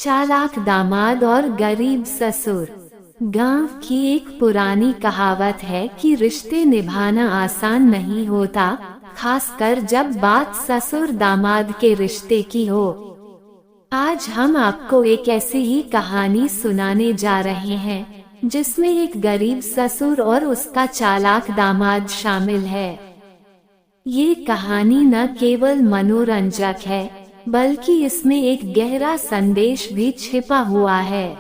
चालाक दामाद और गरीब ससुर। गांव की एक पुरानी कहावत है कि रिश्ते निभाना आसान नहीं होता, खासकर जब बात ससुर दामाद के रिश्ते की हो। आज हम आपको एक ऐसी ही कहानी सुनाने जा रहे हैं जिसमें एक गरीब ससुर और उसका चालाक दामाद शामिल है। ये कहानी न केवल मनोरंजक है बल्कि इसमें एक गहरा संदेश भी छिपा हुआ है।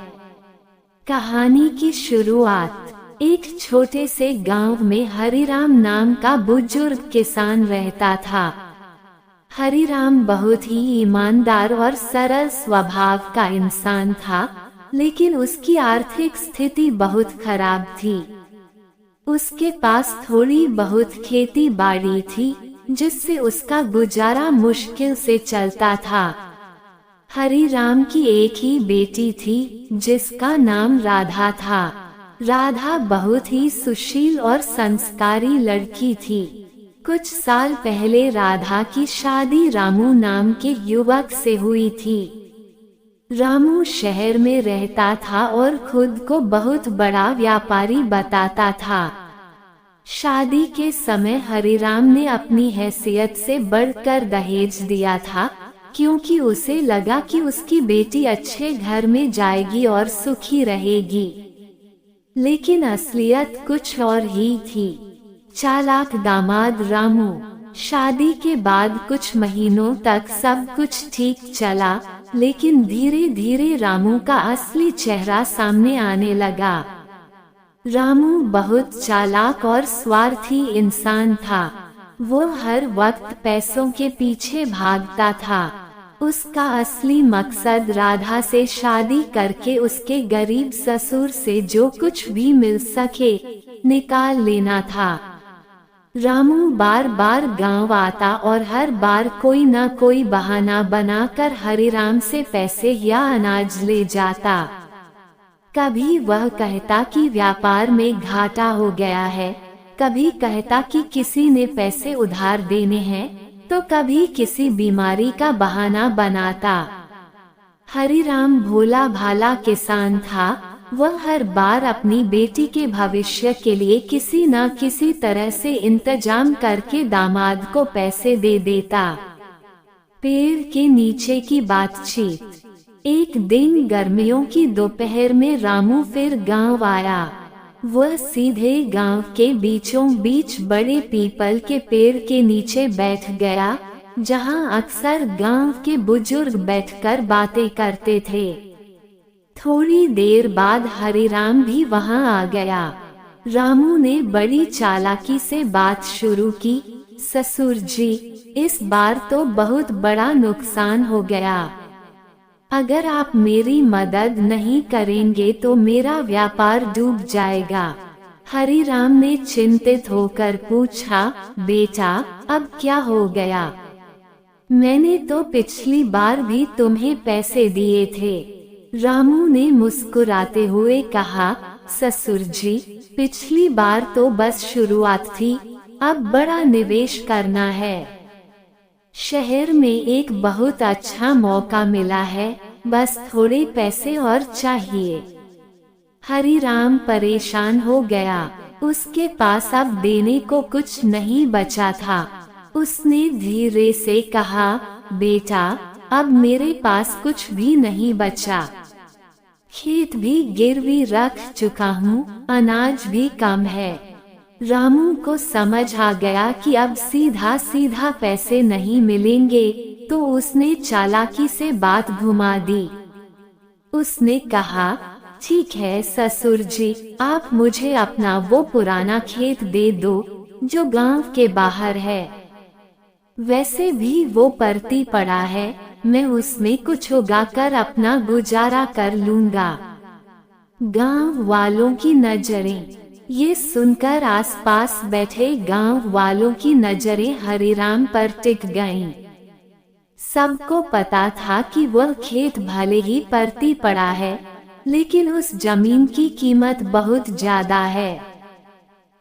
कहानी की शुरुआत एक छोटे से गांव में हरिराम नाम का बुजुर्ग किसान रहता था। हरिराम बहुत ही ईमानदार और सरल स्वभाव का इंसान था, लेकिन उसकी आर्थिक स्थिति बहुत खराब थी। उसके पास थोड़ी बहुत खेती बाड़ी थी, जिससे उसका गुजारा मुश्किल से चलता था। हरिराम की एक ही बेटी थी जिसका नाम राधा था। राधा बहुत ही सुशील और संस्कारी लड़की थी। कुछ साल पहले राधा की शादी रामू नाम के युवक से हुई थी। रामू शहर में रहता था और खुद को बहुत बड़ा व्यापारी बताता था। शादी के समय हरिराम ने अपनी हैसियत से बढ़कर दहेज दिया था, क्योंकि उसे लगा कि उसकी बेटी अच्छे घर में जाएगी और सुखी रहेगी। लेकिन असलियत कुछ और ही थी। चालाक दामाद रामू। शादी के बाद कुछ महीनों तक सब कुछ ठीक चला, लेकिन धीरे धीरे रामू का असली चेहरा सामने आने लगा। रामू बहुत चालाक और स्वार्थी इंसान था। वो हर वक्त पैसों के पीछे भागता था। उसका असली मकसद राधा से शादी करके उसके गरीब ससुर से जो कुछ भी मिल सके निकाल लेना था। रामू बार बार गांव आता और हर बार कोई न कोई बहाना बनाकर हरिराम से पैसे या अनाज ले जाता। कभी वह कहता कि व्यापार में घाटा हो गया है, कभी कहता कि किसी ने पैसे उधार देने हैं, तो कभी किसी बीमारी का बहाना बनाता। हरिराम भोला भाला किसान था। वह हर बार अपनी बेटी के भविष्य के लिए किसी न किसी तरह से इंतजाम करके दामाद को पैसे दे देता। पेड़ के नीचे की बातचीत। एक दिन गर्मियों की दोपहर में रामू फिर गांव आया। वह सीधे गांव के बीचों बीच बड़े पीपल के पेड़ के नीचे बैठ गया, जहां अक्सर गांव के बुजुर्ग बैठकर बातें करते थे। थोड़ी देर बाद हरिराम भी वहां आ गया। रामू ने बड़ी चालाकी से बात शुरू की। ससुर जी, इस बार तो बहुत बड़ा नुकसान हो गया। अगर आप मेरी मदद नहीं करेंगे तो मेरा व्यापार डूब जाएगा। हरिराम ने चिंतित होकर पूछा, बेटा, अब क्या हो गया? मैंने तो पिछली बार भी तुम्हें पैसे दिए थे। रामू ने मुस्कुराते हुए कहा, ससुर जी, पिछली बार तो बस शुरुआत थी, अब बड़ा निवेश करना है। शहर में एक बहुत अच्छा मौका मिला है, बस थोड़े पैसे और चाहिए। हरिराम परेशान हो गया। उसके पास अब देने को कुछ नहीं बचा था। उसने धीरे से कहा, बेटा, अब मेरे पास कुछ भी नहीं बचा। खेत भी गिरवी रख चुका हूँ, अनाज भी कम है। रामू को समझ आ गया कि अब सीधा सीधा पैसे नहीं मिलेंगे, तो उसने चालाकी से बात घुमा दी। उसने कहा, ठीक है ससुर जी, आप मुझे अपना वो पुराना खेत दे दो जो गांव के बाहर है। वैसे भी वो परती पड़ा है, मैं उसमें कुछ उगाकर अपना गुजारा कर लूंगा। गांव वालों की नजरें। ये सुनकर आसपास बैठे गांव वालों की नजरें हरिराम पर टिक गईं। सबको पता था कि वह खेत भले ही परती पड़ा है, लेकिन उस जमीन की कीमत बहुत ज्यादा है।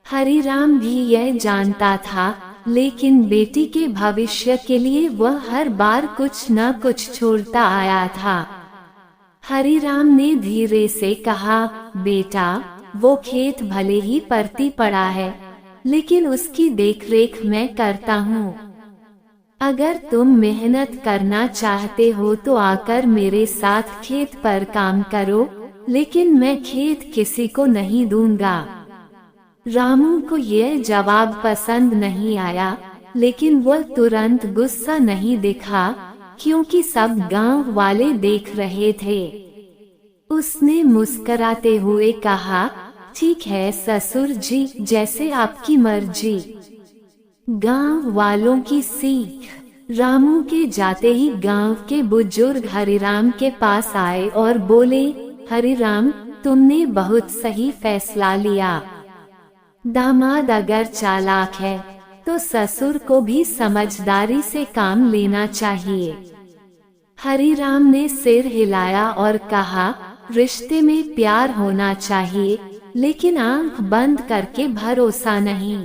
हरिराम भी यह जानता था, लेकिन बेटी के भविष्य के लिए वह हर बार कुछ न कुछ छोड़ता आया था। हरिराम ने धीरे से कहा, बेटा, वो खेत भले ही परती पड़ा है, लेकिन उसकी देखरेख मैं करता हूँ। अगर तुम मेहनत करना चाहते हो तो आकर मेरे साथ खेत पर काम करो, लेकिन मैं खेत किसी को नहीं दूंगा। रामू को यह जवाब पसंद नहीं आया, लेकिन वह तुरंत गुस्सा नहीं दिखा, क्योंकि सब गांव वाले देख रहे थे। उसने मुस्कुराते हुए कहा, ठीक है ससुर जी, जैसे आपकी मर्जी। गांव वालों की सीख। रामू के जाते ही गांव के बुजुर्ग हरिराम के पास आए और बोले, हरिराम, तुमने बहुत सही फैसला लिया। दामाद अगर चालाक है तो ससुर को भी समझदारी से काम लेना चाहिए। हरिराम ने सिर हिलाया और कहा, रिश्ते में प्यार होना चाहिए, लेकिन आंख बंद करके भरोसा नहीं,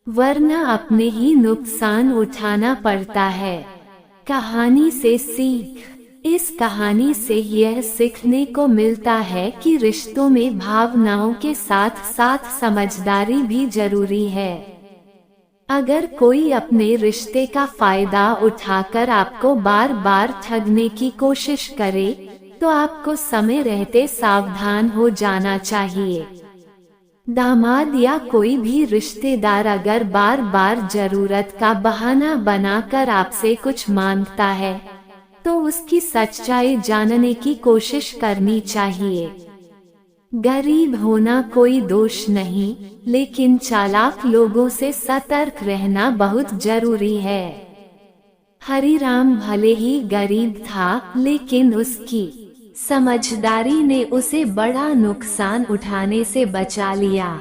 वरना अपने ही नुकसान उठाना पड़ता है। कहानी से सीख। इस कहानी से यह सीखने को मिलता है कि रिश्तों में भावनाओं के साथ साथ समझदारी भी जरूरी है। अगर कोई अपने रिश्ते का फायदा उठाकर आपको बार बार ठगने की कोशिश करे, तो आपको समय रहते सावधान हो जाना चाहिए। दामाद या कोई भी रिश्तेदार अगर बार बार जरूरत का बहाना बनाकर आपसे कुछ मांगता है, तो उसकी सच्चाई जानने की कोशिश करनी चाहिए। गरीब होना कोई दोष नहीं, लेकिन चालाक लोगों से सतर्क रहना बहुत जरूरी है। हरिराम भले ही गरीब था, लेकिन उसकी समझदारी ने उसे बड़ा नुकसान उठाने से बचा लिया।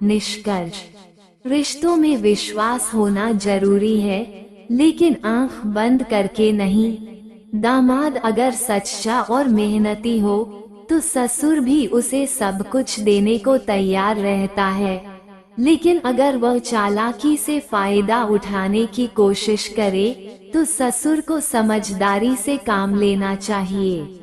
निष्कर्ष। रिश्तों में विश्वास होना जरूरी है, लेकिन आंख बंद करके नहीं। दामाद अगर सच्चा और मेहनती हो, तो ससुर भी उसे सब कुछ देने को तैयार रहता है, लेकिन अगर वह चालाकी से फायदा उठाने की कोशिश करे, तो ससुर को समझदारी से काम लेना चाहिए।